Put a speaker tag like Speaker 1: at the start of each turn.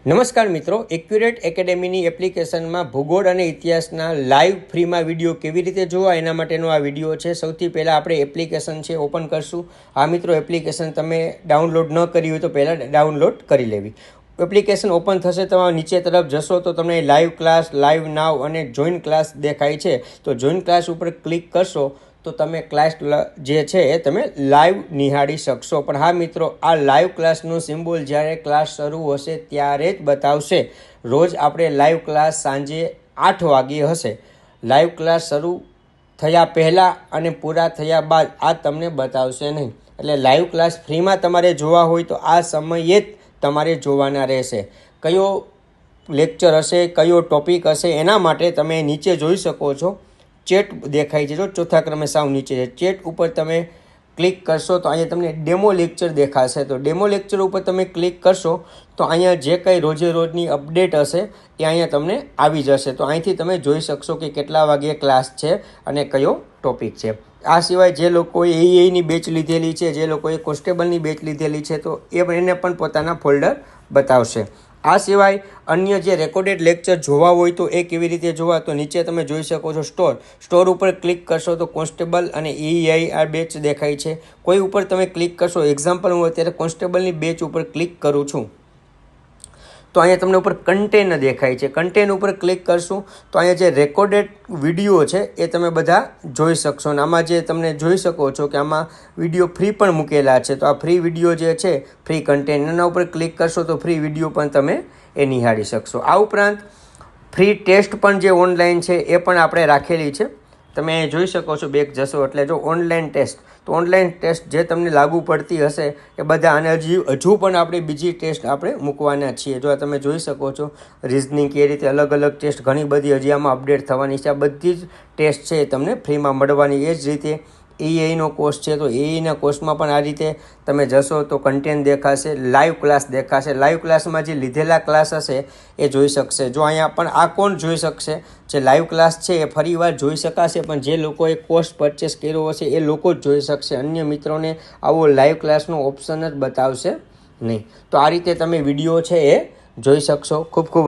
Speaker 1: નમસ્કાર મિત્રો, એક્યુરેટ એકેડેમીની એપ્લિકેશનમાં ભૂગોળ અને ઇતિહાસના લાઈવ ફ્રીમાં વિડીયો કેવી રીતે જોવા એના માટેનો આ વિડીયો છે. સૌથી પહેલાં આપણે એપ્લિકેશન છે ઓપન કરશું. આ મિત્રો એપ્લિકેશન તમે ડાઉનલોડ ન કરી હોય તો પહેલાં ડાઉનલોડ કરી લેવી. એપ્લિકેશન ઓપન થશે, તમે નીચે તરફ જશો તો તમને લાઈવ ક્લાસ, લાઈવ નાવ અને જોઈન ક્લાસ દેખાય છે. તો જોઈન ક્લાસ ઉપર ક્લિક કરશો તો તમે ક્લાસ જે છે એ તમે લાઈવ નિહાળી શકશો. પણ હા મિત્રો, આ લાઈવ ક્લાસનું સિમ્બોલ જ્યારે ક્લાસ શરૂ હશે ત્યારે જ બતાવશે. રોજ આપણે લાઈવ ક્લાસ સાંજે 8 વાગ્યે હશે. લાઈવ ક્લાસ શરૂ થયા પહેલાં અને પૂરા થયા બાદ આ તમને બતાવશે નહીં. એટલે લાઈવ ક્લાસ ફ્રીમાં તમારે જોવા હોય તો આ સમયે જ તમારે જોવાના રહેશે. કયો લેક્ચર હશે, કયો ટોપિક હશે, એના માટે તમે નીચે જોઈ શકો છો ચેટ દેખાય છે. જો ચોથા ક્રમે સાવ નીચે છે. ચેટ ઉપર તમે ક્લિક કરશો તો અહીંયા તમને ડેમો લેક્ચર દેખાશે. તો ડેમો લેક્ચર ઉપર તમે ક્લિક કરશો તો અહીંયા જે કંઈ રોજે રોજની અપડેટ હશે એ અહીંયા તમને આવી જશે. તો અહીંથી તમે જોઈ શકશો કે કેટલા વાગ્યે ક્લાસ છે અને કયો ટોપિક છે. આ સિવાય જે લોકોએ એઈની બેચ લીધેલી છે, જે લોકોએ કોન્સ્ટેબલની બેચ લીધેલી છે, તો એને પણ પોતાના ફોલ્ડર બતાવશે. આ સિવાય અન્ય જે રેકોર્ડેડ લેક્ચર જોવા હોય તો એ કેવી રીતે જોવા, તો નીચે તમે જોઈ શકો છો સ્ટોર ઉપર ક્લિક કરશો તો કોન્સ્ટેબલ અને એઆઈ આ બેચ દેખાય છે. કોઈ ઉપર તમે ક્લિક કરશો, એક્ઝામ્પલ હું અત્યારે કોન્સ્ટેબલની બેચ ઉપર ક્લિક કરું છું તો અહીંયા તમને ઉપર કન્ટેન્ટ દેખાય છે. કન્ટેન્ટ ઉપર ક્લિક કરશું તો અહીંયા જે રેકોર્ડેડ વિડીયો છે એ તમે બધા જોઈ શકશો. અને આમાં જે તમને જોઈ શકો છો કે આમાં વિડીયો ફ્રી પણ મૂકેલા છે. તો આ ફ્રી વિડીયો જે છે, ફ્રી કન્ટેન્ટ, એના ઉપર ક્લિક કરશો તો ફ્રી વિડીયો પણ તમે એ નિહાળી શકશો. આ ઉપરાંત ફ્રી ટેસ્ટ પણ જે ઓનલાઈન છે એ પણ આપણે રાખેલી છે. તમે જોઈ શકો છો, બેક જશો એટલે જો ઓનલાઈન ટેસ્ટ, તો ઓનલાઈન ટેસ્ટ જે તમને લાગુ પડતી હશે એ બધા, અને હજુ પણ આપણે બીજી ટેસ્ટ આપણે મૂકવાના છીએ. જો તમે જોઈ શકો છો રિઝનિંગ કે રીતે અલગ અલગ ટેસ્ટ ઘણી બધી હજી આમાં અપડેટ થવાની છે. આ બધી જ ટેસ્ટ છે એ તમને ફ્રીમાં મળવાની. એ જ રીતે એઆઈનો કોર્સ છે તો એઆઈના કોર્સમાં પણ આ રીતે તમે જશો તો કન્ટેન્ટ દેખાશે, લાઈવ ક્લાસ દેખાશે. લાઈવ ક્લાસમાં જે લીધેલા ક્લાસ હશે એ જોઈ શકશે. જો અહીંયા પણ આ કોણ જોઈ શકશે, જે લાઈવ ક્લાસ છે એ ફરીવાર જોઈ શકાશે, પણ જે લોકોએ કોર્સ પરચેસ કર્યો હશે એ લોકો જ જોઈ શકશે. અન્ય મિત્રોને આવો લાઈવ ક્લાસનો ઓપ્શન જ બતાવશે નહીં. તો આ રીતે તમે વિડીયો છે એ જોઈ શકશો. ખૂબ ખૂબ